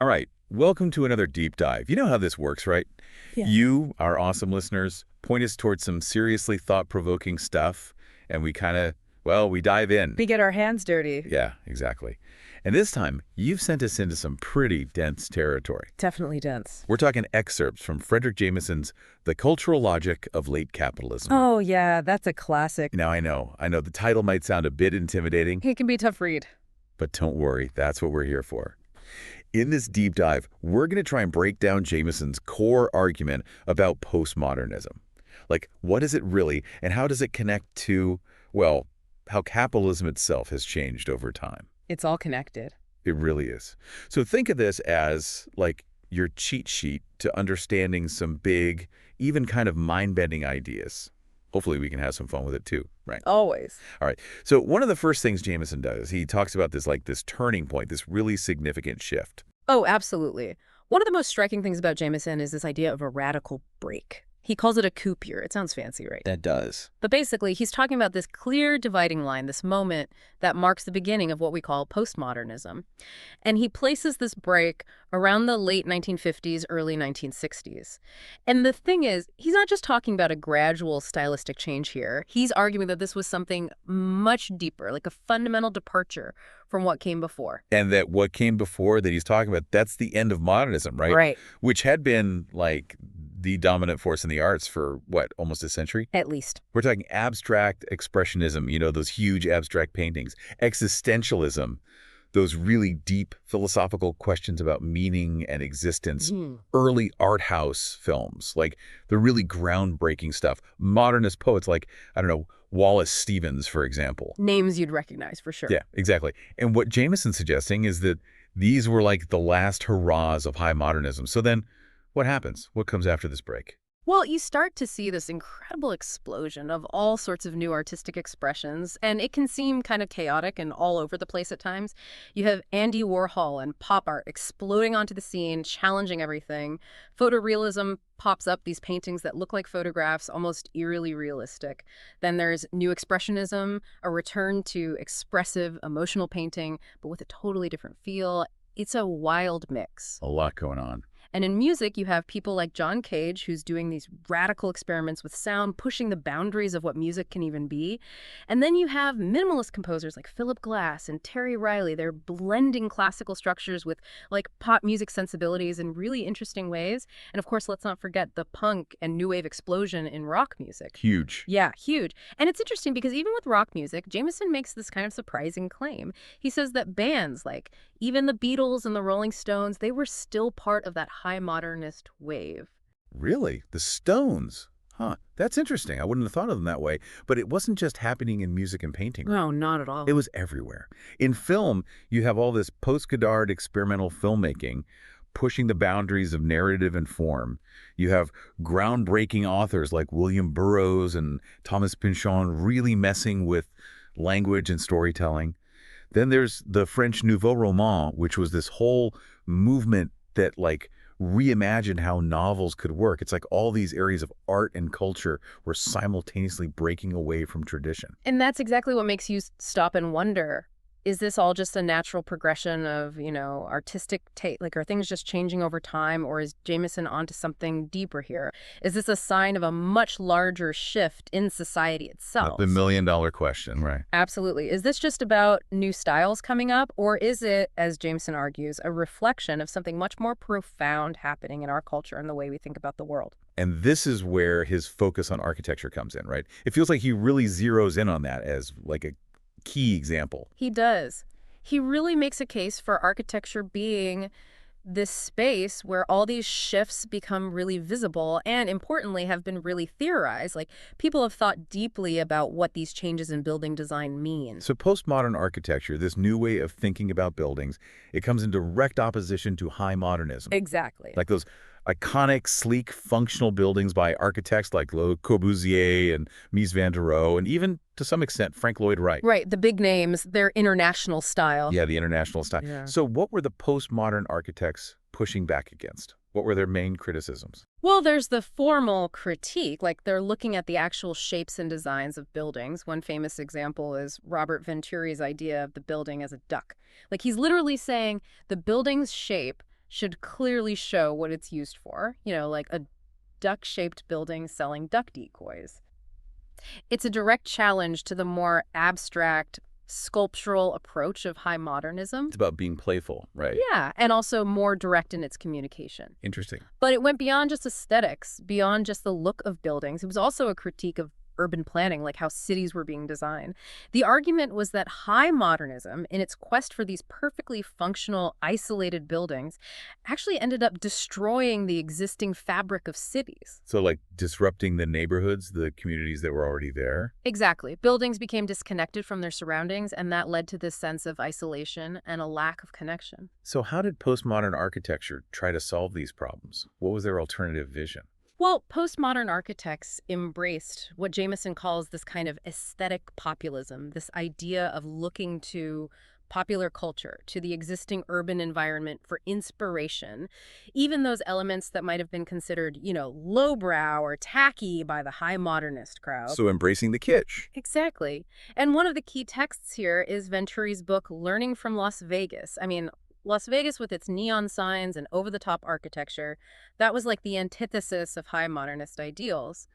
All right, welcome to another deep dive. You know how this works, right? Yeah. You, our awesome listeners, point us towards some seriously thought-provoking stuff, and we kind of, well, we dive in. We get our hands dirty. Yeah, exactly. And this time, you've sent us into some pretty dense territory. Definitely dense. We're talking excerpts from Frederick Jameson's The Cultural Logic of Late Capitalism. Oh, yeah, that's a classic. Now, I know the title might sound a bit intimidating, It can be a tough read. but don't worry, that's what we're here for. In this deep dive, we're going to try and break down Jameson's core argument about postmodernism. Like, what is it really, and how does it connect to, well, how capitalism itself has changed over time? It's all connected. It really is. So think of this as, like, your cheat sheet to understanding some big, even kind of mind-bending ideas. Hopefully we can have some fun with it too, right? Always. All right. So one of the first things Jameson does, he talks about this turning point, this really significant shift. Oh, absolutely. One of the most striking things about Jameson is this idea of a radical break. He calls it a coupure. It sounds fancy, right? That does. But basically, he's talking about this clear dividing line, this moment that marks the beginning of what we call postmodernism. And he places this break around the late 1950s, early 1960s. And the thing is, he's not just talking about a gradual stylistic change here. He's arguing that this was something much deeper, like a fundamental departure from what came before. And that what came before that he's talking about, that's the end of modernism, right? Right. Which had been, like, the dominant force in the arts for, what, almost a century? At least. We're talking abstract expressionism, you know, those huge abstract paintings. Existentialism, those really deep philosophical questions about meaning and existence. Early art house films, like the really groundbreaking stuff. Modernist poets like, I don't know, Wallace Stevens, for example. Names you'd recognize for sure. Yeah, exactly. And what Jameson's suggesting is that these were like the last hurrahs of high modernism. So then what happens? What comes after this break? Well, you start to see this incredible explosion of all sorts of new artistic expressions, and it can seem kind of chaotic and all over the place at times. You have Andy Warhol and pop art exploding onto the scene, challenging everything. Photorealism pops up, these paintings that look like photographs, almost eerily realistic. Then there's New Expressionism, a return to expressive, emotional painting, but with a totally different feel. It's a wild mix. A lot going on. And in music, you have people like John Cage, who's doing these radical experiments with sound, pushing the boundaries of what music can even be. And then you have minimalist composers like Philip Glass and Terry Riley. They're blending classical structures with like pop music sensibilities in really interesting ways. And of course, let's not forget the punk and new wave explosion in rock music. Huge. Yeah, huge. And it's interesting because even with rock music, Jameson makes this kind of surprising claim. He says that bands like even the Beatles and the Rolling Stones, they were still part of that high modernist wave. Really? The Stones? Huh. That's interesting. I wouldn't have thought of them that way. But it wasn't just happening in music and painting. No, not at all. It was everywhere. In film, you have all this post-Godard experimental filmmaking pushing the boundaries of narrative and form. You have groundbreaking authors like William Burroughs and Thomas Pynchon really messing with language and storytelling. Then there's the French Nouveau Roman, which was this whole movement that like reimagined how novels could work. It's like all these areas of art and culture were simultaneously breaking away from tradition. And that's exactly what makes you stop and wonder. Is this all just a natural progression of, artistic taste? Like, are things just changing over time, or is Jameson onto something deeper here? Is this a sign of a much larger shift in society itself? The million-dollar question, right? Absolutely. Is this just about new styles coming up, or is it, as Jameson argues, a reflection of something much more profound happening in our culture and the way we think about the world? And this is where his focus on architecture comes in, right? It feels like he really zeroes in on that as like a key example. He does. He really makes a case for architecture being this space where all these shifts become really visible and, importantly, have been really theorized. Like, people have thought deeply about what these changes in building design mean. So postmodern architecture, this new way of thinking about buildings, it comes in direct opposition to high modernism. Exactly. Like those iconic, sleek, functional buildings by architects like Le Corbusier and Mies van der Rohe, and even, to some extent, Frank Lloyd Wright. Right, the big names, their international style. Yeah, the international style. Yeah. So what were the postmodern architects pushing back against? What were their main criticisms? Well, there's the formal critique, like they're looking at the actual shapes and designs of buildings. One famous example is Robert Venturi's idea of the building as a duck. Like, he's literally saying the building's shape should clearly show what it's used for, like a duck-shaped building selling duck decoys. It's a direct challenge to the more abstract, sculptural approach of high modernism. It's about being playful, right? Yeah, and also more direct in its communication. Interesting. But it went beyond just aesthetics, beyond just the look of buildings. It was also a critique of urban planning, like how cities were being designed. The argument was that high modernism, in its quest for these perfectly functional, isolated buildings, actually ended up destroying the existing fabric of cities. So like disrupting the neighborhoods, the communities that were already there? Exactly. Buildings became disconnected from their surroundings, and that led to this sense of isolation and a lack of connection. So how did postmodern architecture try to solve these problems? What was their alternative vision? Well, postmodern architects embraced what Jameson calls this kind of aesthetic populism, this idea of looking to popular culture, to the existing urban environment for inspiration, even those elements that might have been considered, lowbrow or tacky by the high modernist crowd. So embracing the kitsch. Exactly. And one of the key texts here is Venturi's book, Learning from Las Vegas. I mean, Las Vegas with its neon signs and over-the-top architecture, that was like the antithesis of high modernist ideals.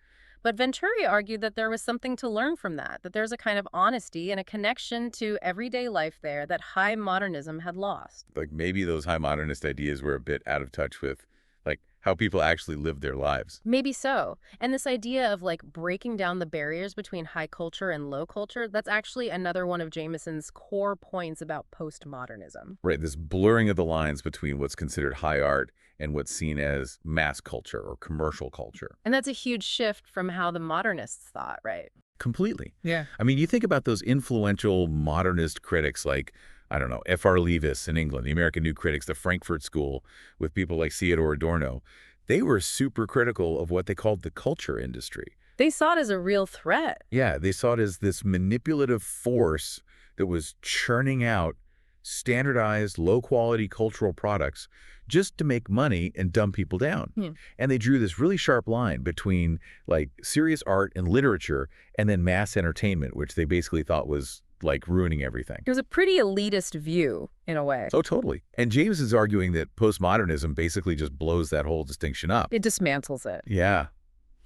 But Venturi argued that there was something to learn from that there's a kind of honesty and a connection to everyday life there that high modernism had lost. Like maybe those high modernist ideas were a bit out of touch with like how people actually live their lives. Maybe so. And this idea of like breaking down the barriers between high culture and low culture, that's actually another one of Jameson's core points about postmodernism. Right, this blurring of the lines between what's considered high art and what's seen as mass culture or commercial culture. And that's a huge shift from how the modernists thought, right? Completely. Yeah. I mean, you think about those influential modernist critics like, I don't know, F.R. Leavis in England, the American New Critics, the Frankfurt School, with people like Theodore Adorno. They were super critical of what they called the culture industry. They saw it as a real threat. Yeah, they saw it as this manipulative force that was churning out standardized, low-quality cultural products just to make money and dumb people down. And they drew this really sharp line between, like, serious art and literature and then mass entertainment, which they basically thought was, like, ruining everything. It was a pretty elitist view, in a way. Oh, totally. And James is arguing that postmodernism basically just blows that whole distinction up. It dismantles it. Yeah.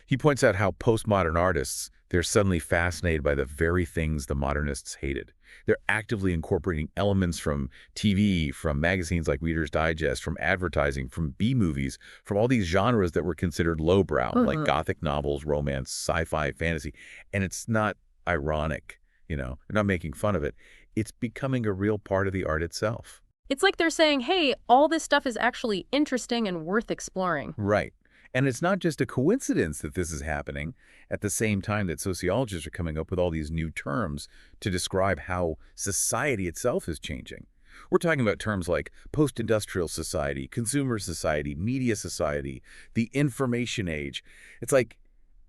He points out how postmodern artists, they're suddenly fascinated by the very things the modernists hated. They're actively incorporating elements from TV, from magazines like Reader's Digest, from advertising, from B-movies, from all these genres that were considered lowbrow, like Gothic novels, romance, sci-fi, fantasy. And it's not ironic, they're not making fun of it. It's becoming a real part of the art itself. It's like they're saying, hey, all this stuff is actually interesting and worth exploring. Right. And it's not just a coincidence that this is happening at the same time that sociologists are coming up with all these new terms to describe how society itself is changing. We're talking about terms like post-industrial society, consumer society, media society, the information age. It's like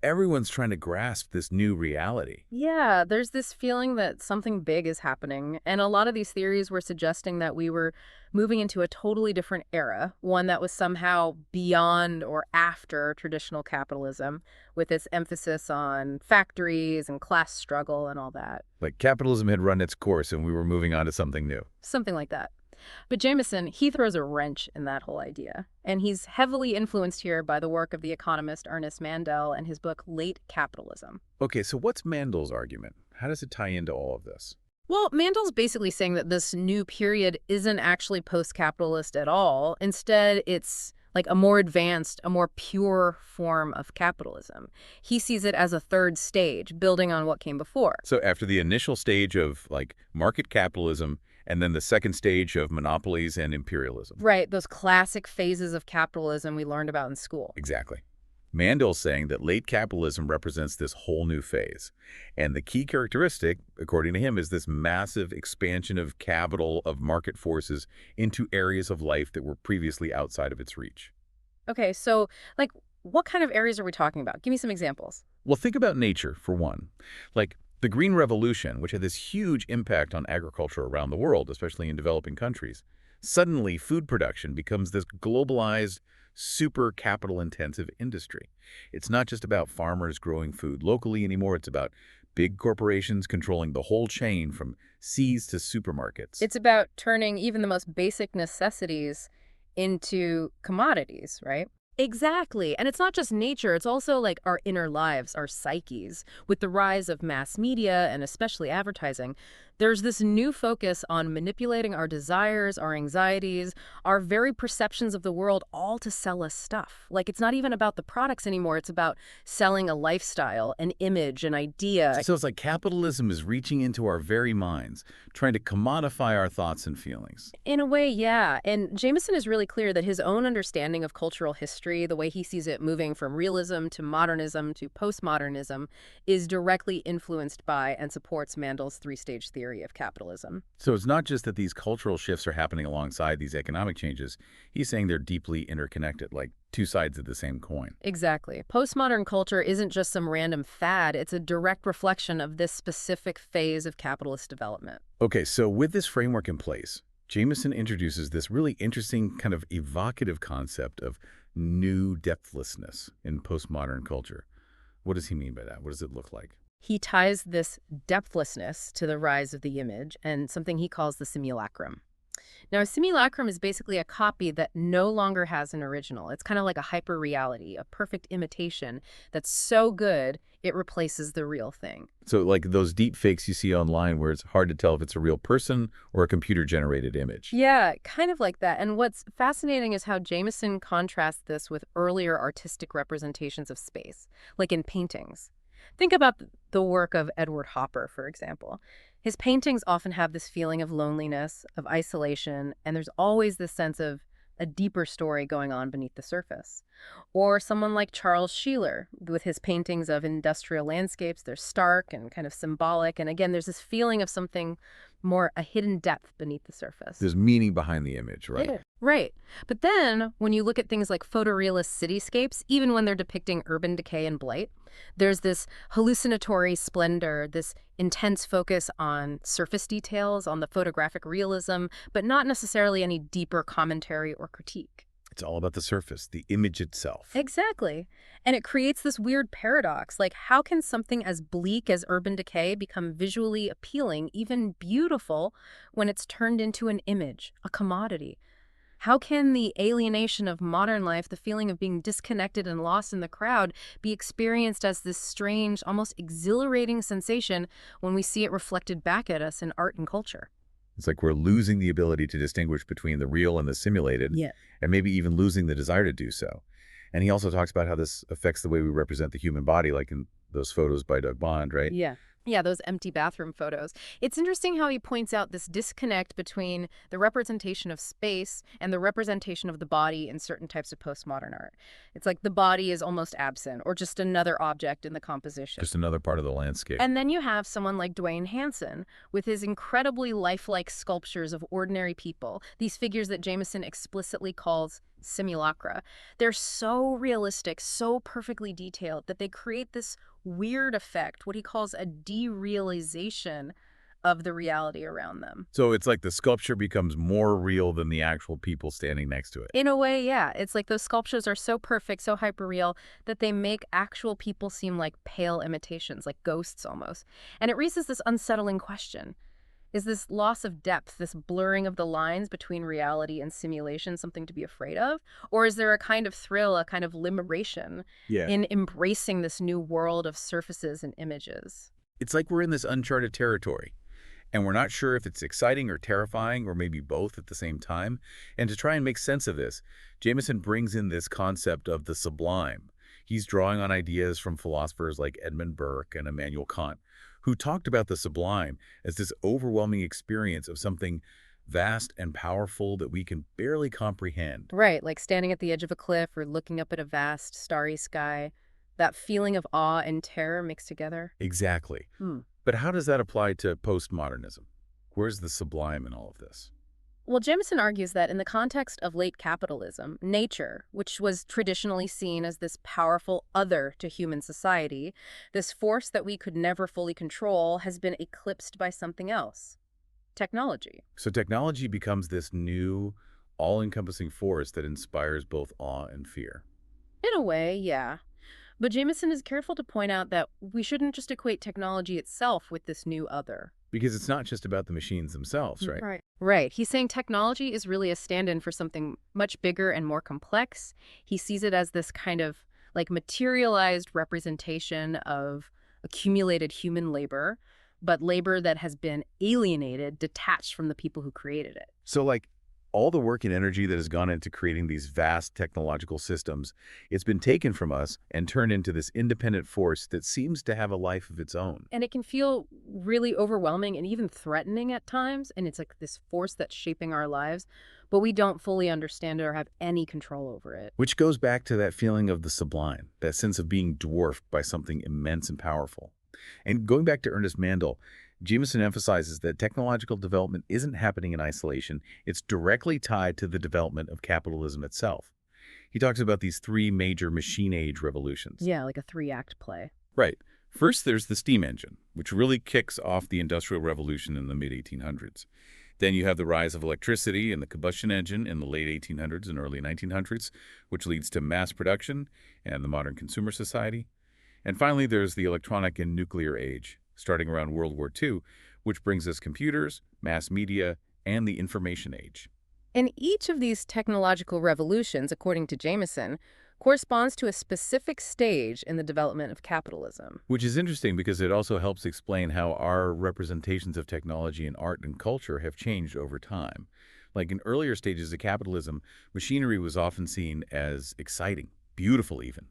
everyone's trying to grasp this new reality. Yeah, there's this feeling that something big is happening. And a lot of these theories were suggesting that we were moving into a totally different era, one that was somehow beyond or after traditional capitalism, with its emphasis on factories and class struggle and all that. Like capitalism had run its course and we were moving on to something new. Something like that. But Jameson, he throws a wrench in that whole idea. And he's heavily influenced here by the work of the economist Ernest Mandel and his book, Late Capitalism. Okay, so what's Mandel's argument? How does it tie into all of this? Well, Mandel's basically saying that this new period isn't actually post-capitalist at all. Instead, it's like a more advanced, a more pure form of capitalism. He sees it as a third stage, building on what came before. So after the initial stage of like market capitalism, and then the second stage of monopolies and imperialism. Right, those classic phases of capitalism we learned about in school. Exactly. Mandel's saying that late capitalism represents this whole new phase. And the key characteristic, according to him, is this massive expansion of capital, of market forces into areas of life that were previously outside of its reach. Okay, so, like, what kind of areas are we talking about? Give me some examples. Well, think about nature, for one. Like, the Green Revolution, which had this huge impact on agriculture around the world, especially in developing countries. Suddenly, food production becomes this globalized, super capital-intensive industry. It's not just about farmers growing food locally anymore. It's about big corporations controlling the whole chain from seas to supermarkets. It's about turning even the most basic necessities into commodities, right? Exactly. And it's not just nature, it's also like our inner lives, our psyches. With the rise of mass media and especially advertising, there's this new focus on manipulating our desires, our anxieties, our very perceptions of the world, all to sell us stuff. Like it's not even about the products anymore, it's about selling a lifestyle, an image, an idea. So it's like capitalism is reaching into our very minds, trying to commodify our thoughts and feelings. In a way, yeah. And Jameson is really clear that his own understanding of cultural history, the way he sees it moving from realism to modernism to postmodernism, is directly influenced by and supports Mandel's three-stage theory of capitalism. So it's not just that these cultural shifts are happening alongside these economic changes. He's saying they're deeply interconnected, like two sides of the same coin. Exactly. Postmodern culture isn't just some random fad, it's a direct reflection of this specific phase of capitalist development. Okay, so with this framework in place, Jameson introduces this really interesting kind of evocative concept of new depthlessness in postmodern culture. What does he mean by that? What does it look like? He ties this depthlessness to the rise of the image and something he calls the simulacrum. Now, a simulacrum is basically a copy that no longer has an original. It's kind of like a hyper-reality, a perfect imitation that's so good it replaces the real thing. So like those deep fakes you see online where it's hard to tell if it's a real person or a computer-generated image. Yeah, kind of like that. And what's fascinating is how Jameson contrasts this with earlier artistic representations of space, like in paintings. Think about the work of Edward Hopper, for example. His paintings often have this feeling of loneliness, of isolation, and there's always this sense of a deeper story going on beneath the surface. Or someone like Charles Sheeler, with his paintings of industrial landscapes, they're stark and kind of symbolic, and again, there's this feeling of something more, a hidden depth beneath the surface. There's meaning behind the image, right? Yeah. Right. But then, when you look at things like photorealist cityscapes, even when they're depicting urban decay and blight, there's this hallucinatory splendor, this intense focus on surface details, on the photographic realism, but not necessarily any deeper commentary or critique. It's all about the surface, the image itself. Exactly. And it creates this weird paradox. Like, how can something as bleak as urban decay become visually appealing, even beautiful, when it's turned into an image, a commodity? How can the alienation of modern life, the feeling of being disconnected and lost in the crowd, be experienced as this strange, almost exhilarating sensation when we see it reflected back at us in art and culture? It's like we're losing the ability to distinguish between the real and the simulated, Yeah. and maybe even losing the desire to do so. And he also talks about how this affects the way we represent the human body, like in those photos by Doug Bond, right? Yeah. Yeah, those empty bathroom photos. It's interesting how he points out this disconnect between the representation of space and the representation of the body in certain types of postmodern art. It's like the body is almost absent or just another object in the composition. Just another part of the landscape. And then you have someone like Dwayne Hansen with his incredibly lifelike sculptures of ordinary people, these figures that Jameson explicitly calls simulacra. They're so realistic, so perfectly detailed that they create this weird effect, what he calls a derealization of the reality around them. So it's like the sculpture becomes more real than the actual people standing next to it. In a way, yeah. It's like those sculptures are so perfect, so hyperreal, that they make actual people seem like pale imitations, like ghosts almost. And it raises this unsettling question. Is this loss of depth, this blurring of the lines between reality and simulation something to be afraid of? Or is there a kind of thrill, a kind of liberation Yeah. in embracing this new world of surfaces and images? It's like we're in this uncharted territory, and we're not sure if it's exciting or terrifying or maybe both at the same time. And to try and make sense of this, Jameson brings in this concept of the sublime. He's drawing on ideas from philosophers like Edmund Burke and Immanuel Kant, who talked about the sublime as this overwhelming experience of something vast and powerful that we can barely comprehend. Right, like standing at the edge of a cliff or looking up at a vast, starry sky. That feeling of awe and terror mixed together. Exactly. Hmm. But how does that apply to postmodernism? Where's the sublime in all of this? Well, Jameson argues that in the context of late capitalism, nature, which was traditionally seen as this powerful other to human society, this force that we could never fully control, has been eclipsed by something else. Technology. So technology becomes this new, all-encompassing force that inspires both awe and fear. In a way, yeah. But Jameson is careful to point out that we shouldn't just equate technology itself with this new other. Because it's not just about the machines themselves, right? Right. Right. He's saying technology is really a stand-in for something much bigger and more complex. He sees it as this kind of like materialized representation of accumulated human labor, but labor that has been alienated, detached from the people who created it. So like all the work and energy that has gone into creating these vast technological systems, it's been taken from us and turned into this independent force that seems to have a life of its own. And it can feel really overwhelming and even threatening at times. And it's like this force that's shaping our lives, but we don't fully understand it or have any control over it. Which goes back to that feeling of the sublime, that sense of being dwarfed by something immense and powerful. And going back to Ernest Mandel, Jameson emphasizes that technological development isn't happening in isolation. It's directly tied to the development of capitalism itself. He talks about these three major machine age revolutions. Yeah, like a three-act play. Right. First, there's the steam engine, which really kicks off the Industrial Revolution in the mid-1800s. Then you have the rise of electricity and the combustion engine in the late 1800s and early 1900s, which leads to mass production and the modern consumer society. And finally, there's the electronic and nuclear age, starting around World War II, which brings us computers, mass media, and the information age. And each of these technological revolutions, according to Jameson, corresponds to a specific stage in the development of capitalism. Which is interesting because it also helps explain how our representations of technology in art and culture have changed over time. Like in earlier stages of capitalism, machinery was often seen as exciting, beautiful even.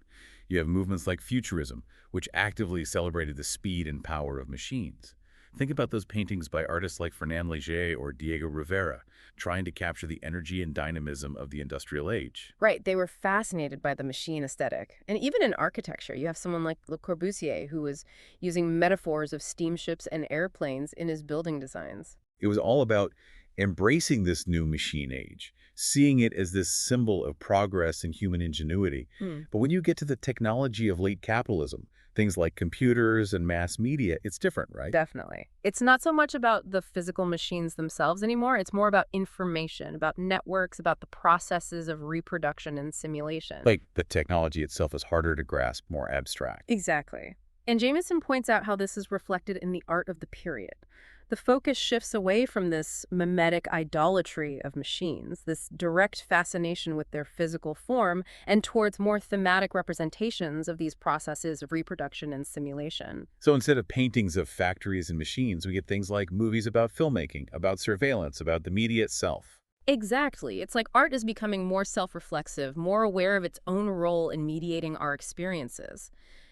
You have movements like Futurism, which actively celebrated the speed and power of machines. Think about those paintings by artists like Fernand Léger or Diego Rivera, trying to capture the energy and dynamism of the industrial age. Right, they were fascinated by the machine aesthetic. And even in architecture, you have someone like Le Corbusier who was using metaphors of steamships and airplanes in his building designs. It was all about embracing this new machine age, seeing it as this symbol of progress and human ingenuity. But when you get to the technology of late capitalism, things like computers and mass media, it's different, right? Definitely. It's not so much about the physical machines themselves anymore. It's more about information, about networks, about the processes of reproduction and simulation. Like the technology itself is harder to grasp, more abstract. Exactly. And Jameson points out how this is reflected in the art of the period. The focus shifts away from this mimetic idolatry of machines, this direct fascination with their physical form, and towards more thematic representations of these processes of reproduction and simulation. So instead of paintings of factories and machines, we get things like movies about filmmaking, about surveillance, about the media itself. Exactly. It's like art is becoming more self-reflexive, more aware of its own role in mediating our experiences.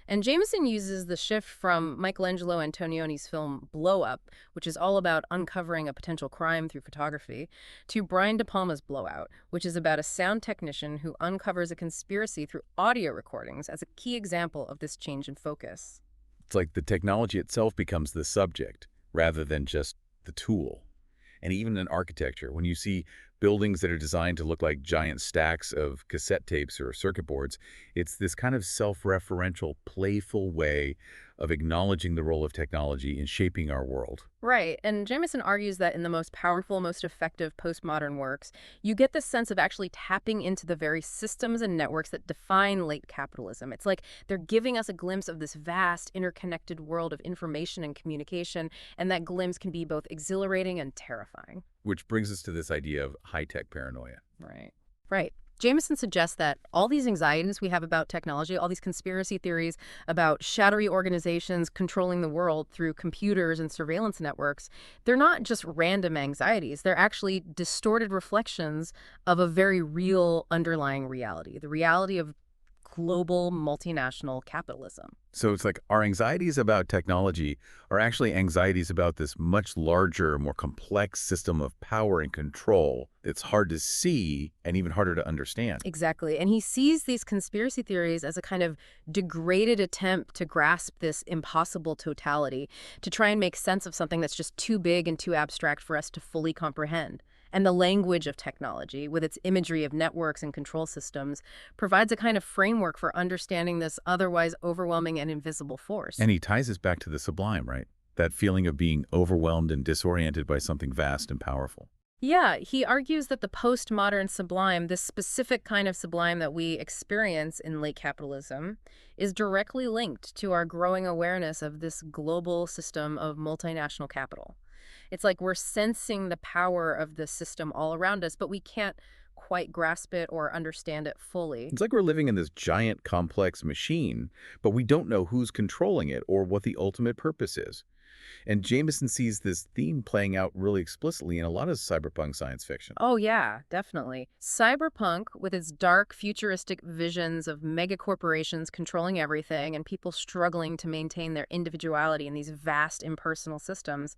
And Jameson uses the shift from Michelangelo Antonioni's film Blow Up, which is all about uncovering a potential crime through photography, to Brian De Palma's Blowout, which is about a sound technician who uncovers a conspiracy through audio recordings as a key example of this change in focus. It's like the technology itself becomes the subject rather than just the tool. And even in architecture, when you see buildings that are designed to look like giant stacks of cassette tapes or circuit boards, it's this kind of self-referential, playful way of acknowledging the role of technology in shaping our world. Right, and Jameson argues that in the most powerful, most effective postmodern works, you get this sense of actually tapping into the very systems and networks that define late capitalism. It's like they're giving us a glimpse of this vast, interconnected world of information and communication, and that glimpse can be both exhilarating and terrifying. Which brings us to this idea of high-tech paranoia. Right. Right. Jameson suggests that all these anxieties we have about technology, all these conspiracy theories about shadowy organizations controlling the world through computers and surveillance networks, they're not just random anxieties. They're actually distorted reflections of a very real underlying reality, the reality of global multinational capitalism. So it's like our anxieties about technology are actually anxieties about this much larger, more complex system of power and control that's hard to see and even harder to understand. Exactly. And he sees these conspiracy theories as a kind of degraded attempt to grasp this impossible totality, to try and make sense of something that's just too big and too abstract for us to fully comprehend. And the language of technology, with its imagery of networks and control systems, provides a kind of framework for understanding this otherwise overwhelming and invisible force. And he ties us back to the sublime, right? That feeling of being overwhelmed and disoriented by something vast and powerful. Yeah, he argues that the postmodern sublime, this specific kind of sublime that we experience in late capitalism, is directly linked to our growing awareness of this global system of multinational capital. It's like we're sensing the power of this system all around us, but we can't quite grasp it or understand it fully. It's like we're living in this giant, complex machine, but we don't know who's controlling it or what the ultimate purpose is. And Jameson sees this theme playing out really explicitly in a lot of cyberpunk science fiction. Oh, yeah, definitely. Cyberpunk, with its dark, futuristic visions of mega corporations controlling everything and people struggling to maintain their individuality in these vast, impersonal systems,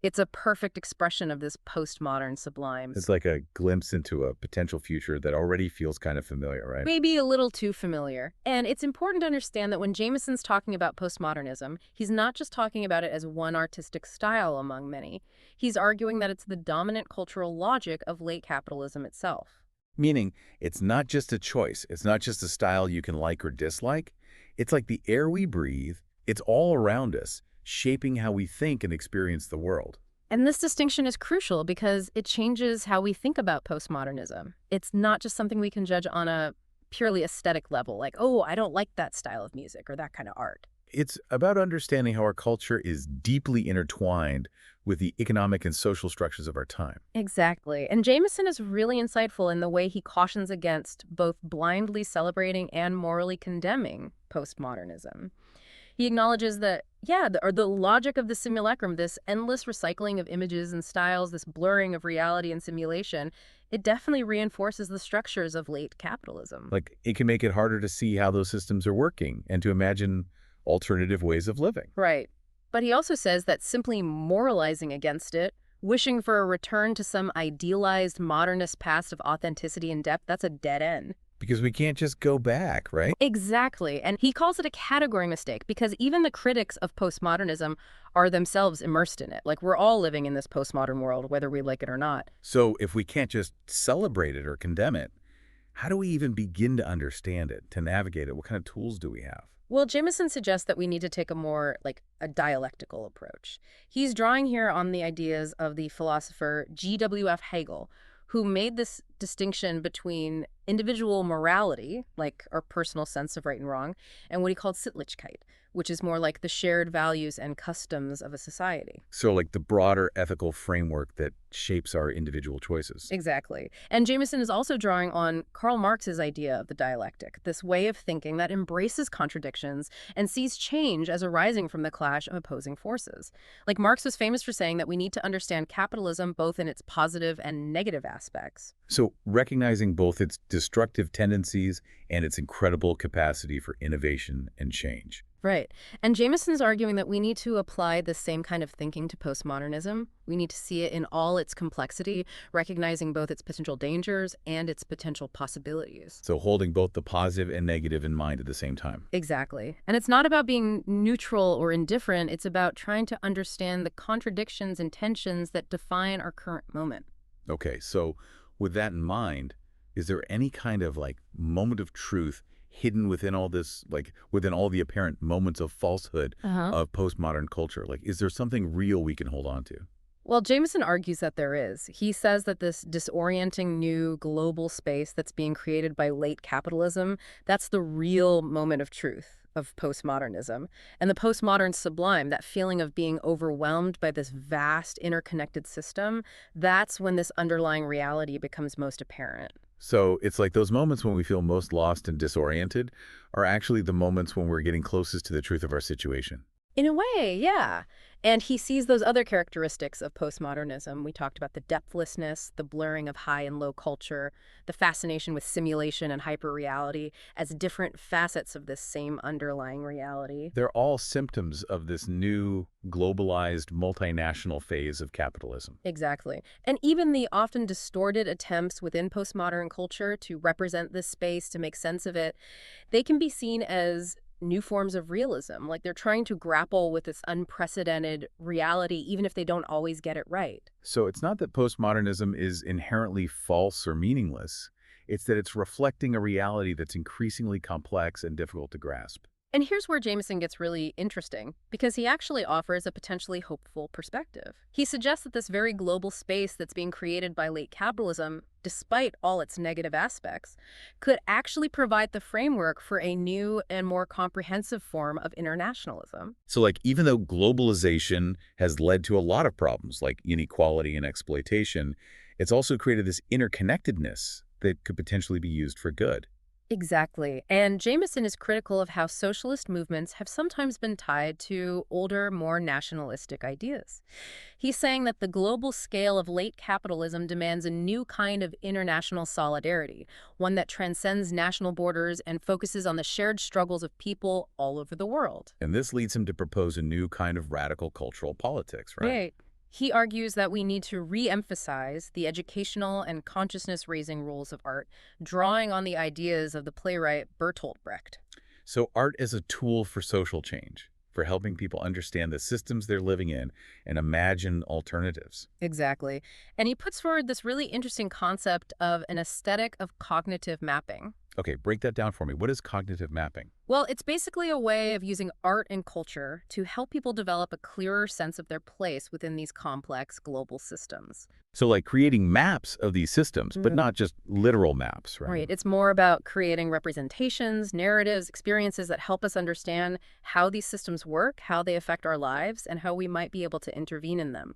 it's a perfect expression of this postmodern sublime. It's like a glimpse into a potential future that already feels kind of familiar, right? Maybe a little too familiar. And it's important to understand that when Jameson's talking about postmodernism, he's not just talking about it as one artistic style among many. He's arguing that it's the dominant cultural logic of late capitalism itself. Meaning, it's not just a choice. It's not just a style you can like or dislike. It's like the air we breathe. It's all around us, shaping how we think and experience the world. And this distinction is crucial because it changes how we think about postmodernism. It's not just something we can judge on a purely aesthetic level, like, oh, I don't like that style of music or that kind of art. It's about understanding how our culture is deeply intertwined with the economic and social structures of our time. Exactly. And Jameson is really insightful in the way he cautions against both blindly celebrating and morally condemning postmodernism. He acknowledges that, yeah, the logic of the simulacrum, this endless recycling of images and styles, this blurring of reality and simulation, it definitely reinforces the structures of late capitalism. Like, it can make it harder to see how those systems are working and to imagine alternative ways of living. Right. But he also says that simply moralizing against it, wishing for a return to some idealized modernist past of authenticity and depth, that's a dead end. Because we can't just go back, right? Exactly. And he calls it a category mistake because even the critics of postmodernism are themselves immersed in it. Like we're all living in this postmodern world, whether we like it or not. So if we can't just celebrate it or condemn it, how do we even begin to understand it, to navigate it? What kind of tools do we have? Well, Jameson suggests that we need to take a more, like, a dialectical approach. He's drawing here on the ideas of the philosopher G.W.F. Hegel, who made this distinction between individual morality, like our personal sense of right and wrong, and what he called Sittlichkeit, which is more like the shared values and customs of a society. So like the broader ethical framework that shapes our individual choices. Exactly. And Jameson is also drawing on Karl Marx's idea of the dialectic, this way of thinking that embraces contradictions and sees change as arising from the clash of opposing forces. Like Marx was famous for saying that we need to understand capitalism both in its positive and negative aspects. So recognizing both its destructive tendencies and its incredible capacity for innovation and change. Right. And Jameson's arguing that we need to apply the same kind of thinking to postmodernism. We need to see it in all its complexity, recognizing both its potential dangers and its potential possibilities. So holding both the positive and negative in mind at the same time. Exactly. And it's not about being neutral or indifferent. It's about trying to understand the contradictions and tensions that define our current moment. Okay, so with that in mind, is there any kind of like moment of truth hidden within all this, like within all the apparent moments of falsehood of postmodern culture? Like, is there something real we can hold on to? Well, Jameson argues that there is. He says that this disorienting new global space that's being created by late capitalism, that's the real moment of truth of postmodernism. And the postmodern sublime, that feeling of being overwhelmed by this vast interconnected system, that's when this underlying reality becomes most apparent. So it's like those moments when we feel most lost and disoriented are actually the moments when we're getting closest to the truth of our situation. In a way, yeah. And he sees those other characteristics of postmodernism. We talked about the depthlessness, the blurring of high and low culture, the fascination with simulation and hyperreality as different facets of this same underlying reality. They're all symptoms of this new globalized multinational phase of capitalism. Exactly. And even the often distorted attempts within postmodern culture to represent this space, to make sense of it, they can be seen as new forms of realism. Like they're trying to grapple with this unprecedented reality, even if they don't always get it right. So it's not that postmodernism is inherently false or meaningless. It's that it's reflecting a reality that's increasingly complex and difficult to grasp. And here's where Jameson gets really interesting, because he actually offers a potentially hopeful perspective. He suggests that this very global space that's being created by late capitalism, despite all its negative aspects, could actually provide the framework for a new and more comprehensive form of internationalism. So like even though globalization has led to a lot of problems like inequality and exploitation, it's also created this interconnectedness that could potentially be used for good. Exactly. And Jameson is critical of how socialist movements have sometimes been tied to older, more nationalistic ideas. He's saying that the global scale of late capitalism demands a new kind of international solidarity, one that transcends national borders and focuses on the shared struggles of people all over the world. And this leads him to propose a new kind of radical cultural politics, right? Right. He argues that we need to re-emphasize the educational and consciousness-raising rules of art, drawing on the ideas of the playwright Bertolt Brecht. So art is a tool for social change, for helping people understand the systems they're living in and imagine alternatives. Exactly. And he puts forward this really interesting concept of an aesthetic of cognitive mapping. Okay, break that down for me. What is cognitive mapping? Well, it's basically a way of using art and culture to help people develop a clearer sense of their place within these complex global systems. So like creating maps of these systems, but not just literal maps, right? Right. It's more about creating representations, narratives, experiences that help us understand how these systems work, how they affect our lives, and how we might be able to intervene in them.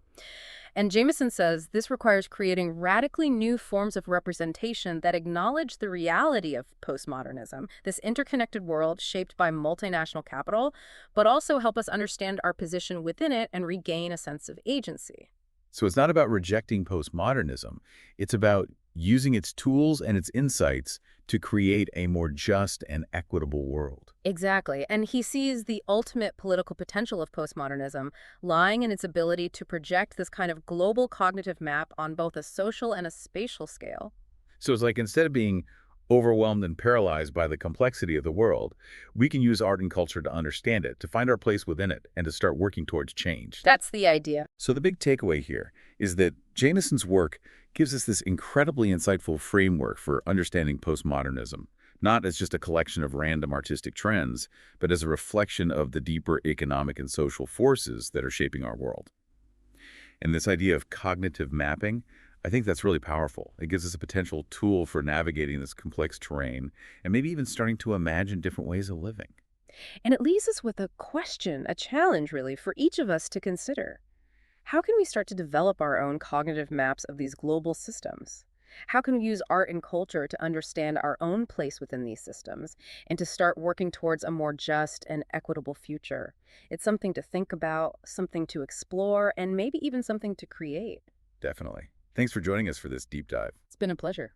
And Jameson says this requires creating radically new forms of representation that acknowledge the reality of postmodernism, this interconnected world shaped by multinational capital, but also help us understand our position within it and regain a sense of agency. So it's not about rejecting postmodernism. It's about using its tools and its insights to create a more just and equitable world. Exactly. And he sees the ultimate political potential of postmodernism lying in its ability to project this kind of global cognitive map on both a social and a spatial scale. So it's like instead of being overwhelmed and paralyzed by the complexity of the world, we can use art and culture to understand it, to find our place within it, and to start working towards change. That's the idea. So the big takeaway here is that Jameson's work gives us this incredibly insightful framework for understanding postmodernism, not as just a collection of random artistic trends, but as a reflection of the deeper economic and social forces that are shaping our world. And this idea of cognitive mapping, I think that's really powerful. It gives us a potential tool for navigating this complex terrain and maybe even starting to imagine different ways of living. And it leaves us with a question, a challenge really, for each of us to consider. How can we start to develop our own cognitive maps of these global systems? How can we use art and culture to understand our own place within these systems and to start working towards a more just and equitable future? It's something to think about, something to explore, and maybe even something to create. Definitely. Thanks for joining us for this deep dive. It's been a pleasure.